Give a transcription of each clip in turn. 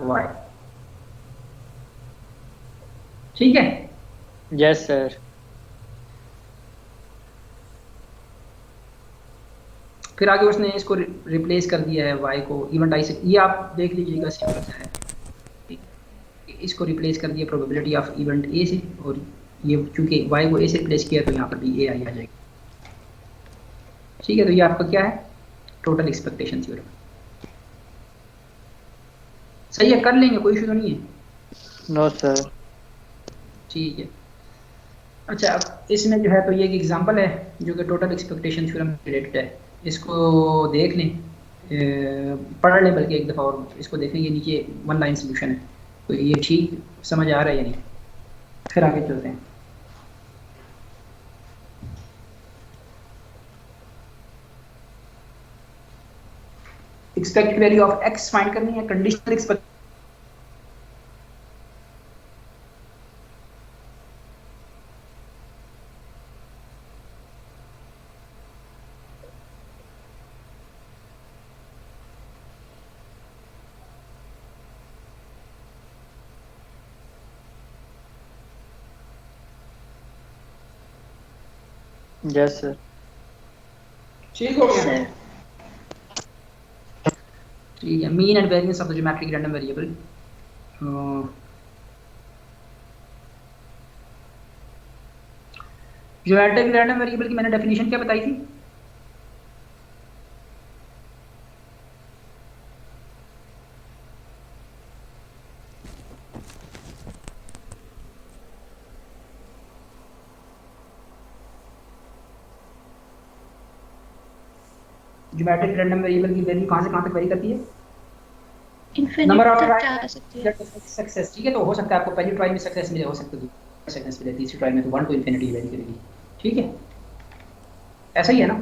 Y. ठीक है, yes sir. फिर आगे उसने इसको रिप्लेस कर दिया है वाई को इवेंट आई से, ये आप देख लीजिएगा सिंपल सा है। इसको रिप्लेस कर दिया प्रोबेबिलिटी ऑफ इवेंट ए से, और ये चूंकि वाई को ए से रिप्लेस किया तो यहाँ पर भी ए आई आ जाएगी। ठीक है, तो ये आपका क्या है, टोटल एक्सपेक्टेशन थ्योरम। सही है, कर लेंगे, कोई इशू तो नहीं है। No sir. ठीक है, अच्छा अब इसमें जो है तो ये एक एग्जांपल है जो कि टोटल एक्सपेक्टेशन थ्योरम रिलेटेड है। इसको देख लें, पढ़ लें बल्कि एक दफ़ा, और इसको देखें, ये नीचे वन लाइन सोल्यूशन है, तो ये ठीक समझ आ रहा है या नहीं, फिर आगे चलते हैं। Expected value of x find करनी है, कंडीशनल एक्सपेक्ट यस सर। ठीक हो गया। ठीक है, mean and variance of the geometric random variable. Geometric random variable की मैंने डेफिनेशन क्या बताई थी? ज्योमेट्रिक रैंडम वेरिएबल की वैल्यू कहां से कहां तक वेरी करती है? Number of try success. ठीक है, तो हो सकता है आपको पहली ट्राई में सक्सेस मिले, हो सकता है दूसरी सक्सेस मिले, तीसरी ट्राई में तो 1 टू इन्फिनिटी वेरी करेगी। ठीक है, ऐसा ही है ना?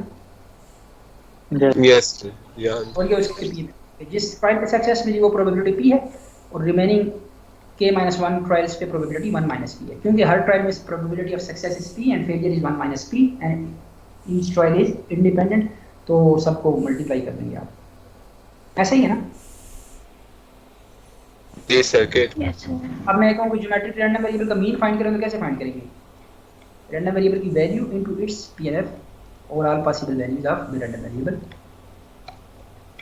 यस या और ये उसके पी है, जिस ट्रायल पे सक्सेस मिली वो प्रोबेबिलिटी पी है, और रिमेनिंग k-1 ट्रायल्स पे प्रोबेबिलिटी 1 - p है, क्योंकि हर ट्रायल में probability of success is p and failure is 1 - p and each trial is independent, तो सबको मल्टीप्लाई कर देंगे आप। ऐसा ही है ना? जी सर के अब मैं कहूँ कि ज्योमेट्रिक रैंडम वेरिएबल का मीन फाइंड करें तो कैसे फाइंड करेंगे? रैंडम वेरिएबल की वैल्यू इनटू इट्स pnf और all possible values of the random variable.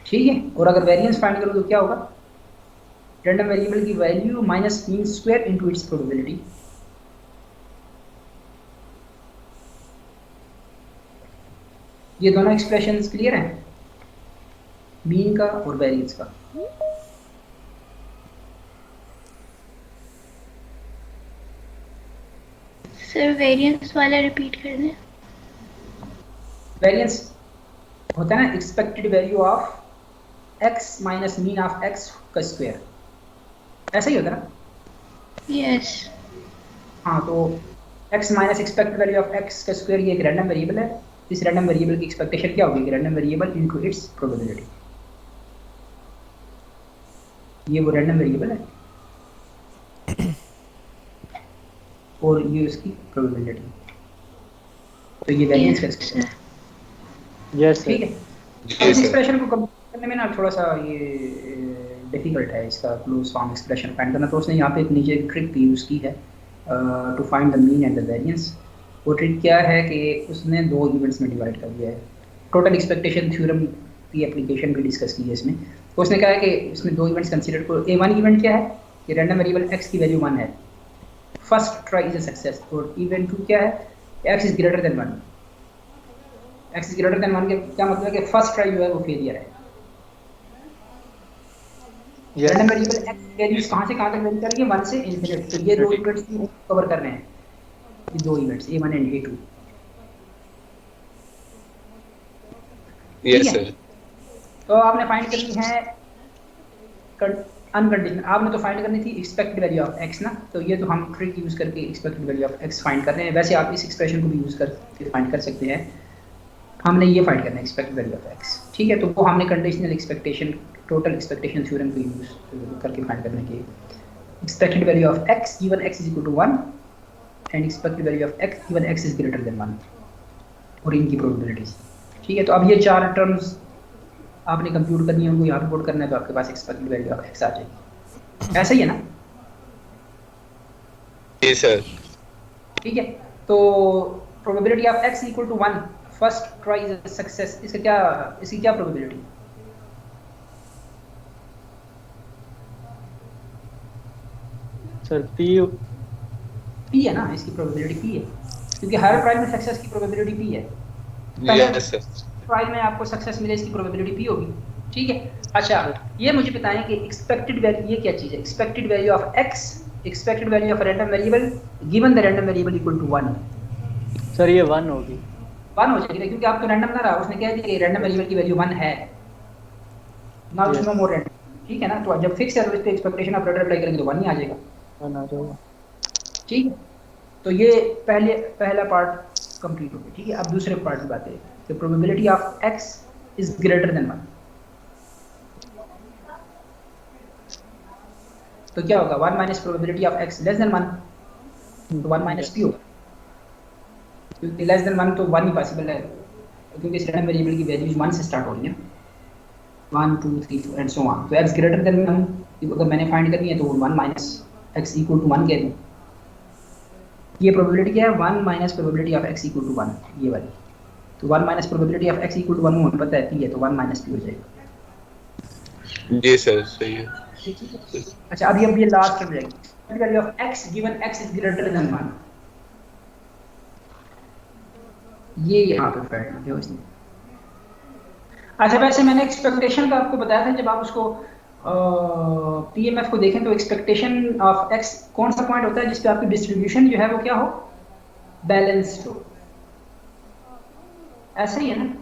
ठीक है, और अगर वेरिएंस फाइंड करूँ तो क्या होगा? रैंडम वेरिएबल की value minus mean square into its probability. ये दोनों एक्सप्रेशंस क्लियर हैं, मीन का और वेरिएंस का? सर वेरिएंस वाला रिपीट कर दें। वेरिएंस होता है ना expected value of x minus mean of x का स्क्वायर, ऐसा ही होता है ना? यस। हाँ, तो x minus expected value of x का स्क्वायर ये एक रैंडम वेरिएबल है। इस रैंडम वेरिएबल की एक्सपेक्टेशन क्या होगी? Random variable into its probability. ये वो रैंडम वेरिएबल है और ये उसकी प्रोबेबिलिटी, तो ये वेरिएंस का एक्सप्रेशन है। यस ठीक सर। है, इस एक्सप्रेशन को कंप्यूट करने में ना थोड़ा सा ये डिफिकल्ट है, इसका क्लोज फॉर्म एक्सप्रेशन फाइंड करना, तो उसने यहाँ पे एक नीचे ट्रिक यूज़ की है to find the mean and the variance. वो ट्रिक क्या है कि उसने दो इवेंट्स में डिवाइड कर दिया है। टोटल एक्सपेक्टेशन थ्योरम की एप्लीकेशन भी डिस्कस की है इसमें। तो उसने कहा है कि इसमें दो इवेंट्स कंसीडर करो। A1 इवेंट क्या है कि रैंडम वेरिएबल x की वैल्यू 1 है, first try is a success. और इवेंट 2 क्या है? x is greater than 1। x is greater than 1 के क्या मतलब है कि फर्स्ट ट्राई जो है वो फेलियर है। रैंडम वेरिएबल x वैल्यूज कहां से कहां तक वेरी करेंगे? 1 से इनफिनिट। तो ये दो इवेंट्स कवर करने हैं, ये दो events A1 and A2। Yes sir. तो आपने फाइंड करनी है अनकंडीशनल, आपने तो फाइंड करनी थी एक्सपेक्टेड वैल्यू ऑफ x ना, तो ये तो हम ट्रिक यूज करके expected value of x find कर रहे हैं। वैसे आप इस एक्सप्रेशन को भी यूज करके फाइंड कर सकते हैं। हमने ये फाइंड करना है एक्सपेक्टेड वैल्यू ऑफ x। ठीक है, तो वो हमने conditional expectation total expectation theorem को यूज करके फाइंड करने के expected value of x given x is equal to 1 and expected value of x given x is greater than 1 और इनकी प्रोबेबिलिटीज। ठीक है, तो अब ये चार टर्म्स आपने कंप्यूट करनी है, उनको यहाँ पे पुट करना है, तो आपके पास एक्सपेक्टेड वैल्यू ऑफ x आ जाएगी। ऐसा ही है ना? जी सर। ठीक है, तो probability of x equal to 1 first try is success, इसकी क्या प्रोबेबिलिटी? Sir P. p है ना, इसकी प्रोबेबिलिटी p है, क्योंकि हर ट्रायल में सक्सेस की प्रोबेबिलिटी p है। पहले यस सर। ट्रायल में आपको सक्सेस मिले, इसकी प्रोबेबिलिटी p होगी। ठीक है, अच्छा ये मुझे बताएं कि एक्सपेक्टेड वैल्यू ये क्या चीज़ है? Expected value of x, expected value of random variable given the random variable equal to 1। Sir ये 1 होगी। 1 हो जाएगी ना, क्योंकि आप तो रैंडम ना रहा, उसने कह दिया कि रैंडम वेरिएबल की वैल्यू 1 है, नाउ यस। नो मोर रैंडम। ठीक है ना, तो जब फिक्स है तो इस पे एक्सपेक्टेशन ऑपरेटर अप्लाई करेंगे तो 1 ही आ जाएगा। 1 आ जाएगा। ठीक है, तो ये पहला पार्ट कंप्लीट हो गया। ठीक है, अब दूसरे पार्ट की बात है कि probability of x is greater than 1। तो क्या होगा? 1 minus probability of x less than 1, तो 1 माइनस p होगा, क्योंकि लेस देन 1 तो 1 ही पॉसिबल है, क्योंकि इस रैंडम वेरिएबल की वैल्यूज 1 से स्टार्ट हो रही है, 1 2 3 4 एंड सो ऑन। तो x ग्रेटर देन 1 अगर मैंने फाइंड करनी है तो 1 माइनस x इक्वल टू 1 कह दूं। ये प्रोबेबिलिटी क्या है? 1 minus probability of x equal to 1, ये वाली। तो 1 minus probability of x equal to 1 मुझे पता है p है, तो 1 माइनस p हो जाएगा। जी सर सही है। अच्छा, अब ये लास्ट टर्म रहेगी, value of x given x is greater than 1। ये यहाँ पे फैक्ट है उसने। अच्छा, वैसे मैंने एक्सपेक्टेशन का आपको बताया था, जब आप उसको पीएमएफ को देखें तो एक्सपेक्टेशन ऑफ x कौन सा पॉइंट होता है जिसपे आपकी डिस्ट्रीब्यूशन जो है वो क्या हो? बैलेंस्ड हो। ऐसा ही है ना?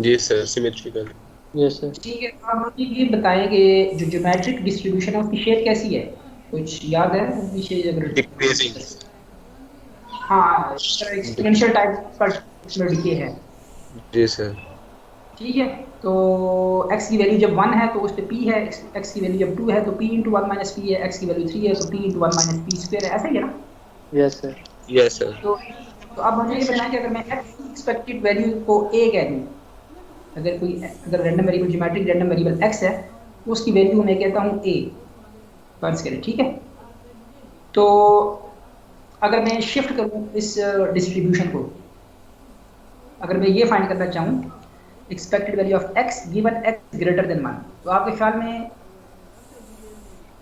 जी सर, सिमेट्रिकल। Yes sir. ठीक है, आप मुझे ये बताएं कि जो ज्योमेट्रिक डिस्ट्रीब्यूशन है उसकी शेप कैसी है? कुछ याद है विशेष? अगर डिक्रीजिंग। हाँ, एक्सपोनेंशियल टाइप का इसमें डिके है। जी सर। ठीक है, तो x की वैल्यू जब 1 है तो उस पे p है, x की वैल्यू जब 2 है तो p इंटू 1 माइनस पी है, x की वैल्यू 3 है तो p into 1 minus P square है। ऐसा ही है ना? Yes sir. Yes sir. तो अब मुझे ये बताएं कि अगर मैं x की एक्सपेक्टेड वैल्यू को a कह दूं, अगर random variable geometric random variable x है तो उसकी वैल्यू मैं कहता हूं a, फर्ज करें। ठीक है, तो अगर मैं शिफ्ट करूं इस डिस्ट्रीब्यूशन को, अगर मैं ये फाइंड करना चाहूं expected value of x given x greater than 1, तो आपके ख्याल में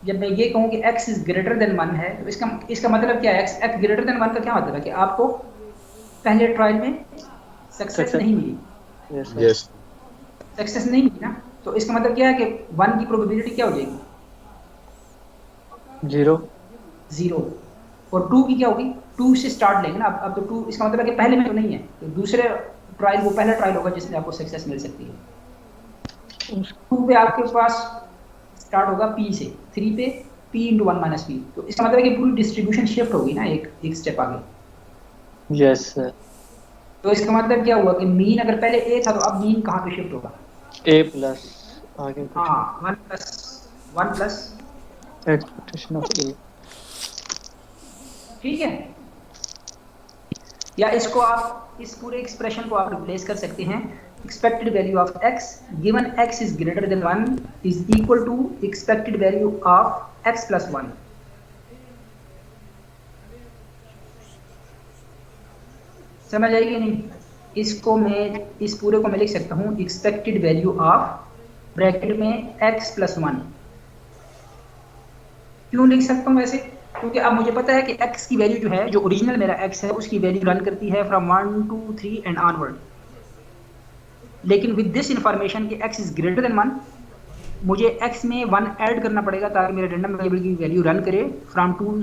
जब मैं ये कहूं कि x इज ग्रेटर देन 1 है तो इसका मतलब क्या है? x ग्रेटर देन 1 का क्या मतलब है? कि आपको पहले ट्रायल में सक्सेस नहीं मिली। Yes sir. यस। सक्सेस नहीं मिली ना, तो इसका मतलब क्या है कि 1 की प्रोबेबिलिटी क्या हो जाएगी? 0। और 2 की क्या होगी? 2 से स्टार्ट लेंगे ना, अब तो 2 इसका मतलब है कि पहले में तो नहीं है, तो दूसरे ट्रायल वो पहला ट्रायल होगा जिसमें आपको सक्सेस मिल सकती है। 2 पे आपके पास स्टार्ट होगा p से, 3 पे p इंटू 1 माइनस पी, तो इसका मतलब है कि पूरी डिस्ट्रीब्यूशन शिफ्ट होगी ना एक स्टेप आगे। Yes sir. तो इसका मतलब क्या हुआ कि मीन अगर पहले a था तो अब मीन कहाँ पे शिफ्ट होगा? a प्लस आगे कुछ। हाँ, 1 प्लस एक्सपेक्टेशन ऑफ a। ठीक है, या इसको आप इस पूरे एक्सप्रेशन को आप रिप्लेस कर सकते हैं, expected value of x given x is greater than 1 is equal to expected value of x plus 1। समझ आएगी नहीं? इसको मैं इस पूरे को मैं लिख सकता हूँ एक्सपेक्टेड वैल्यू ऑफ ब्रैकेट में x प्लस 1। क्यों लिख सकता हूँ वैसे? क्योंकि अब मुझे पता है कि x की वैल्यू जो है, जो ओरिजिनल मेरा x है, उसकी वैल्यू रन करती है फ्रॉम 1 2 3 एंड ऑनवर्ड। लेकिन विद दिस इंफॉर्मेशन कि x इज ग्रेटर देन 1, मुझे x में 1 ऐड करना पड़ेगा ताकि मेरे रैंडम वेरिएबल की वैल्यू रन करे फ्रॉम 2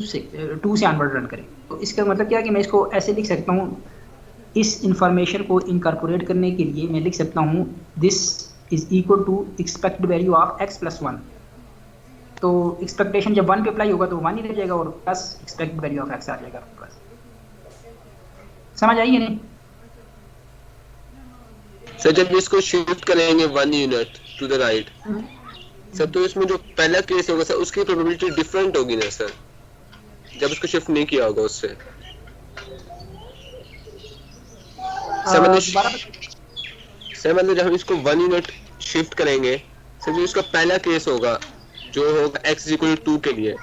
से ऑनवर्ड रन करे। तो इसका मतलब क्या है कि मैं इसको ऐसे लिख सकता हूँ, इस इंफॉर्मेशन को इनकॉर्पोरेट करने के लिए मैं लिख सकता हूँ this is equal to expected value of x plus 1। तो एक्सपेक्टेशन जब 1 पे अप्लाई होगा तो 1 ही रह जाएगा और plus expected value of x आ जाएगा प्लस। समझ आई या नहीं? सर जब इसको शिफ्ट करेंगे 1 unit to the right sir, तो इसमें जो पहला केस होगा सर उसकी प्रोबेबिलिटी डिफरेंट होगी ना सर, जब इसको शिफ्ट नहीं किया होगा उससे। सर मतलब जब हम इसको 1 यूनिट शिफ्ट करेंगे सर, जो इसका पहला केस होगा जो होगा x इक्वल 2 के लिए।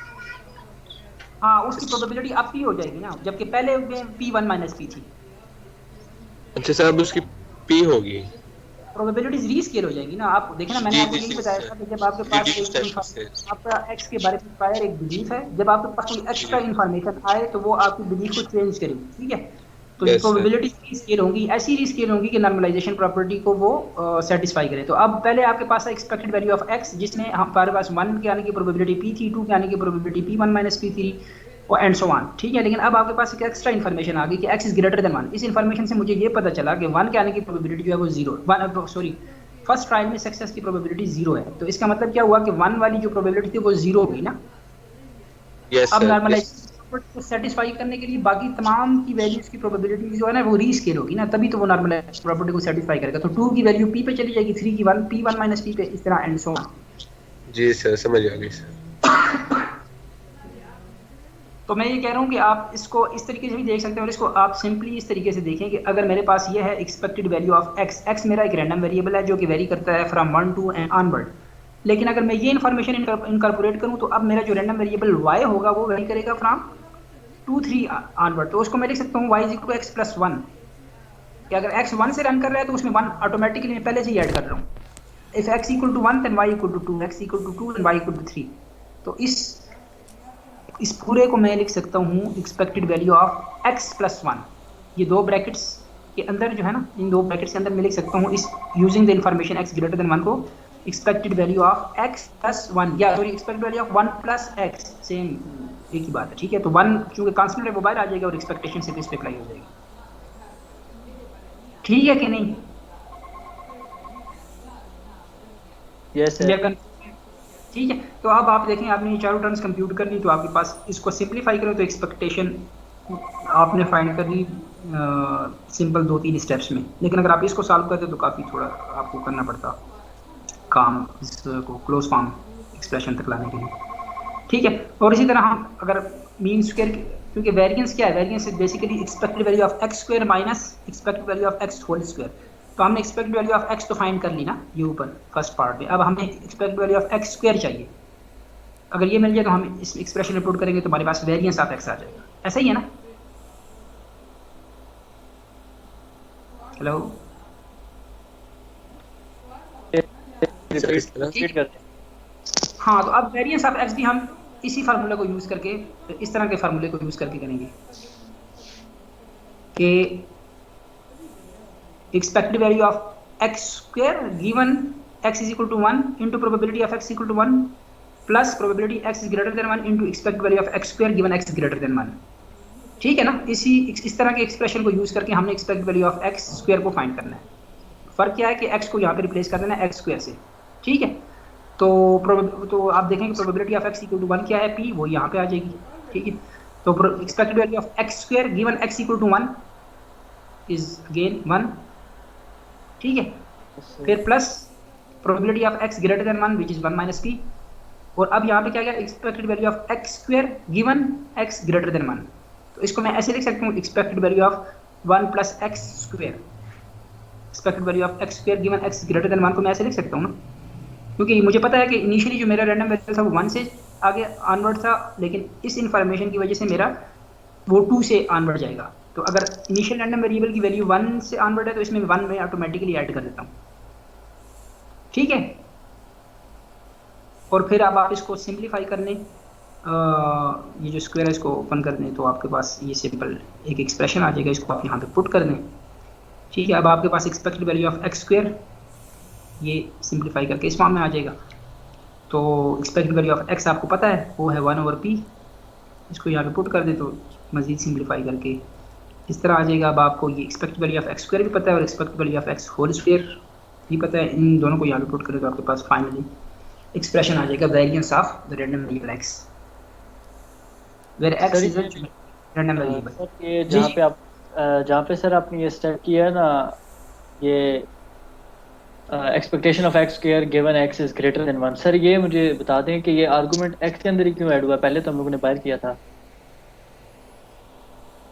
हाँ, उसकी प्रोबेबिलिटी अब p हो जाएगी ना, जबकि पहले में p1 माइनस p थी। अच्छा सर, अब उसकी p होगी। प्रोबेबिलिटीज रीस्केल हो जाएगी ना। आप देखें ना, मैंने जी आपको जी यही जी बताया सर, था कि जब आपके पास रिड्यूस टाइप एक से। आपका एक्स के बारे में प्रायर एक बिलीफ है, जब आपके पास कोई एक्स्ट्रा इन्फॉर्मेशन आए तो वो आपकी बिलीफ को चेंज करेगी, ठीक है। तो ये यस सर। प्रोबेबिलिटी रीस्केल होंगी, ऐसी रीस्केल होंगी कि नॉर्मलाइजेशन प्रॉपर्टी को वो सेटिस्फाई करे। तो अब पहले आपके पास है एक्सपेक्टेड वैल्यू ऑफ एक्स, जिसमें हमारे पास 1 के आने की प्रोबेबिलिटी p थी, 2 के आने की प्रोबेबिलिटी p1 माइनस p थी, और एंड सो ऑन, ठीक है। लेकिन अब आपके पास एक एक्स्ट्रा इन्फॉर्मेशन आ गई कि x इज ग्रेटर देन 1। इस इन्फॉर्मेशन से मुझे ये पता चला कि 1 के आने की प्रोबेबिलिटी जो है वो 0, सॉरी, फर्स्ट ट्रायल में सक्सेस की प्रोबेबिलिटी 0 है। तो इसका मतलब क्या हुआ कि 1 वाली जो प्रोबेबिलिटी थी वो 0 हो गई ना। यस अब सर। नॉर्मलाइजेशन को सेटिस्फाई करने के लिए बाकी तमाम की वैल्यूज की प्रोबेबिलिटी जो है ना वो रीस्केल होगी ना, तभी तो वो नॉर्मलाइजेशन प्रॉपर्टी को सेटिस्फाई करेगा। तो 2 की वैल्यू p पे चली जाएगी, 3 की 1 p1 माइनस p पे, इस तरह एंड सो ऑन। जी सर, समझ आ गई सर। तो मैं ये कह रहा हूँ कि आप इसको इस तरीके से भी देख सकते हैं, और इसको आप सिंपली इस तरीके से देखें कि अगर मेरे पास ये है expected value of x, x मेरा एक रैंडम वेरिएबल है जो कि वेरी करता है फ्रॉम 1 टू एंड ऑनवर्ड। लेकिन अगर मैं ये इन्फॉर्मेशन इनकॉर्पोरेट करूँ तो अब मेरा जो रैंडम वेरिएबल y होगा वो वेरी करेगा फ्रॉम 2 3 ऑनवर्ड। तो उसको मैं लिख सकता हूँ y is equal to x plus 1, कि अगर x 1 से रन कर रहा है तो उसमें 1 ऑटोमेटिकली मैं पहले से ही ऐड कर रहा हूँ। If x equal to 1 then y equal to 2, x equal to 2 then y equal to 3। तो इस पूरे को मैं लिख सकता हूँ expected value of x plus 1, ये दो ब्रैकेट्स के अंदर जो है ना, इन दो ब्रैकेट्स के अंदर मैं लिख सकता हूँ इस using the information x greater than 1 को expected value of x plus 1, या sorry expected value of 1 plus x, same एक ही बात है, ठीक है। तो 1 चूंकि कांस्टेंट है वो बाहर आ जाएगा और एक्सपेक्टेशन सिर्फ इस पे अप्लाई हो जाएगी, ठीक है कि नहीं? Yes sir. ठीक है। तो अब आप देखें, आपने ये चारों टर्म्स कंप्यूट कर ली, तो आपके पास इसको सिंपलीफाई करें तो एक्सपेक्टेशन आपने फाइंड कर ली सिंपल 2-3 स्टेप्स में। लेकिन अगर आप इसको सॉल्व करते तो काफ़ी थोड़ा आपको करना पड़ता काम इसको क्लोज फॉर्म एक्सप्रेशन तक लाने के लिए, ठीक है। और इसी तरह हम अगर मीन स्क्वायर, क्योंकि वेरिएंस क्या है, variance is basically expected value of x square minus expected value of x whole square. तो हमने एक्सपेक्टेड वैल्यू ऑफ x तो फाइंड कर ली ना ये ऊपर फर्स्ट पार्ट में। अब हमें expected value of x square चाहिए। अगर ये मिल जाए तो हम इस एक्सप्रेशन में पुट करेंगे तो हमारे पास वेरिएंस ऑफ x आ जाएगा। ऐसा ही है ना? हेलो, रिपीट करते हैं। हाँ। तो अब वेरिएंस ऑफ x भी हम इसी फार्मूले को यूज करके, इस तरह के फार्मूले को यूज करके करेंगे कि expected value of x square given x is equal to 1 into probability of x equal to 1 plus probability x is greater than 1 into expected value of x square given x is greater than 1, ठीक है ना। इस तरह के expression को use करके हमने expected value of x square को फाइंड करना है। फर्क क्या है कि x को यहाँ पे रिप्लेस कर देना है x स्क्वायर से, ठीक है। तो आप देखेंगे probability of x equal to 1 क्या है, p, वो यहाँ पे आ जाएगी, ठीक है। तो expected value of x square given x equal to 1 is again 1, ठीक है। फिर plus probability of x greater than 1 which is 1 minus p, और अब यहाँ पे क्या गया, expected value of x square given x greater than 1। तो इसको मैं ऐसे लिख सकता हूँ expected value of 1 plus x square, expected value of x square given x greater than 1 को मैं ऐसे लिख सकता हूँ ना, क्योंकि मुझे पता है कि इनिशियली जो मेरा रैंडम वेरिएबल था वो 1 से आगे ऑनवर्ड था, लेकिन इस इन्फॉर्मेशन की वजह से मेरा वो 2 से ऑनवर्ड जाएगा। तो अगर इनिशियल रैंडम वेरिएबल की वैल्यू 1 से ऑनवर्ड है तो इसमें 1 में ऑटोमेटिकली ऐड कर देता हूँ, ठीक है। और फिर अब आप इसको सिंप्लीफाई कर लें, ये जो स्क्वायर है इसको ओपन कर दें तो आपके पास ये सिंपल एक एक्सप्रेशन आ जाएगा, इसको आप यहाँ पे पुट कर दें, ठीक है। अब आपके पास expected value of x square ये सिंप्लीफाई करके इस फॉर्म में आ जाएगा। तो एक्सपेक्टेड वैल्यू ऑफ x आपको पता है वो है 1/p, इसको यहाँ पे पुट कर दें तो मज़ीद सिंप्लीफाई करके इस तरह आ जाएगा। अब आपको ये expected value of x square भी पता है और expected value of x whole square भी पता है, इन दोनों को यहाँ पे पुट करें तो आपके पास फाइनली एक्सप्रेशन आ जाएगा variance of the random variable x, where x is random variable. Sir ये जहाँ पे सर आपने ये स्टेप किया है ना, ये expectation of x square given x is greater than 1, sir ये मुझे बता दें कि ये आर्गुमेंट x के अंदर ही क्यों ऐड हुआ? पहले तो हम लोगों ने बाहर किया था।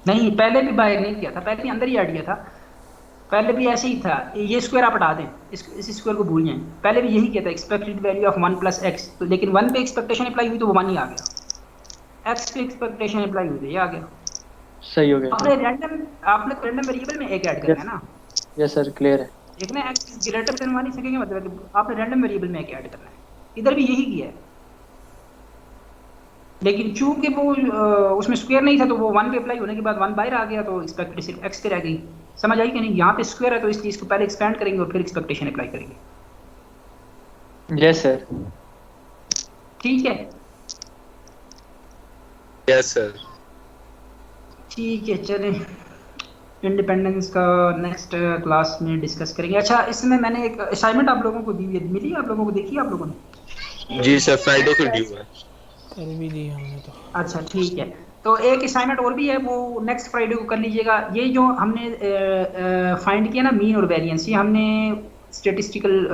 नहीं, पहले भी बाहर नहीं किया था, पहले भी अंदर ही ऐड किया था। पहले भी ऐसे ही था, ये स्क्वायर आप हटा दें, इस स्क्वायर को भूल जाएं, पहले भी यही किया था expected value of 1 plus x, तो लेकिन 1 पे एक्सपेक्टेशन अप्लाई हुई तो वो 1 ही आ गया, एक्स पे एक्सपेक्टेशन अप्लाई हुई तो ये आ गया। सही हो गया आपने रैंडम वेरिएबल में एक ऐड करना है ना, यस सर क्लियर है। एक ना एक्स इज ग्रेटर देन 1 इसे क्या मतलब है कि आपने रैंडम वेरिएबल में एक ऐड करना है, इधर भी यही किया है, लेकिन चूंकि वो उसमें स्क्वायर नहीं था तो वो 1 पे अप्लाई होने के बाद 1 बाहर आ गया तो एक्सपेक्टेड सिर्फ एक्स पे रह गई। समझ आई कि नहीं? यहाँ पे स्क्वायर है तो इस चीज़ को पहले एक्सपेंड करेंगे और फिर एक्सपेक्टेशन अप्लाई करेंगे। Yes sir. ठीक है, यस सर। ठीक है, चलें इंडिपेंडेंस का नेक्स्ट क्लास में डिस्कस करेंगे। अच्छा, इसमें मैंने एक असाइनमेंट आप लोगों को दी है, मिली आप लोगों को, देखी आप लोगों ने? जी सर, फ्राइडे को ड्यू है। कर भी दी हमने तो। अच्छा ठीक है, तो एक असाइनमेंट और भी है, वो नेक्स्ट फ्राइडे को कर लीजिएगा। ये जो हमने फाइंड किया ना मीन और वेरिएंस, ये हमने स्टैटिस्टिकल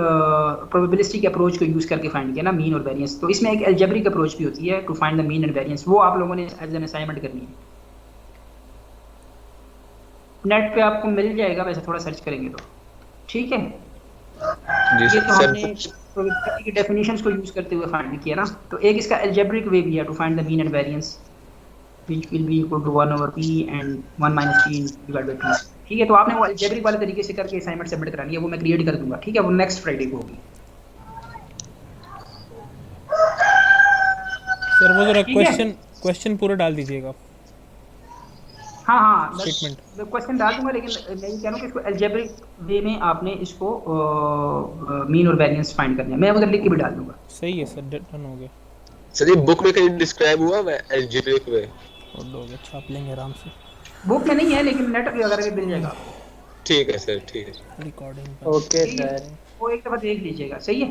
प्रोबेबिलिस्टिक अप्रोच को यूज़ करके फाइंड किया ना मीन और वेरिएंस। तो इसमें एक अलजेब्रिक अप्रोच भी होती है to find the mean and variance, वो आप लोगों ने एज एन असाइनमेंट करनी है। नेट पे आपको मिल जाएगा, वैसे थोड़ा सर्च करेंगे तो। ठीक है, जी ये सर। तो हमने प्रोबेबिलिटी की डेफिनेशंस को यूज करते हुए फाइंड किया ना। तो एक इसका अलजेब्रिक वे भी है to find the mean and variance which will be equal to 1/p and 1 - p divided by 2। ठीक है, तो आपने वो अलजेब्रिक वाले तरीके से करके असाइनमेंट सबमिट करानी है, वो मैं क्रिएट कर दूंगा। ठीक है, वो नेक्स्ट फ्राइडे को होगी। सर वो जरा ठीक है? क्वेश्चन पूरा डाल दीजिएगा। हाँ, Statement. मैं क्वेश्चन डाल दूंगा, लेकिन मैं ये कह रहा हूँ कि इसको अलजेब्रिक वे में आपने इसको मीन और वेरिएंस फाइंड करने हैं। मैं उधर लिख के भी डाल दूंगा। सही है सर, डन हो गया। सर ये बुक में कहीं डिस्क्राइब हुआ है अलजेब्रिक वे? और लोग छाप लेंगे आराम से। बुक में नहीं है, लेकिन नेट वगैरह पे मिल जाएगा। ठीक है सर, ठीक है। रिकॉर्डिंग ओके ठीक है, सर। वो एक दफ़ा देख लीजिएगा। सही है।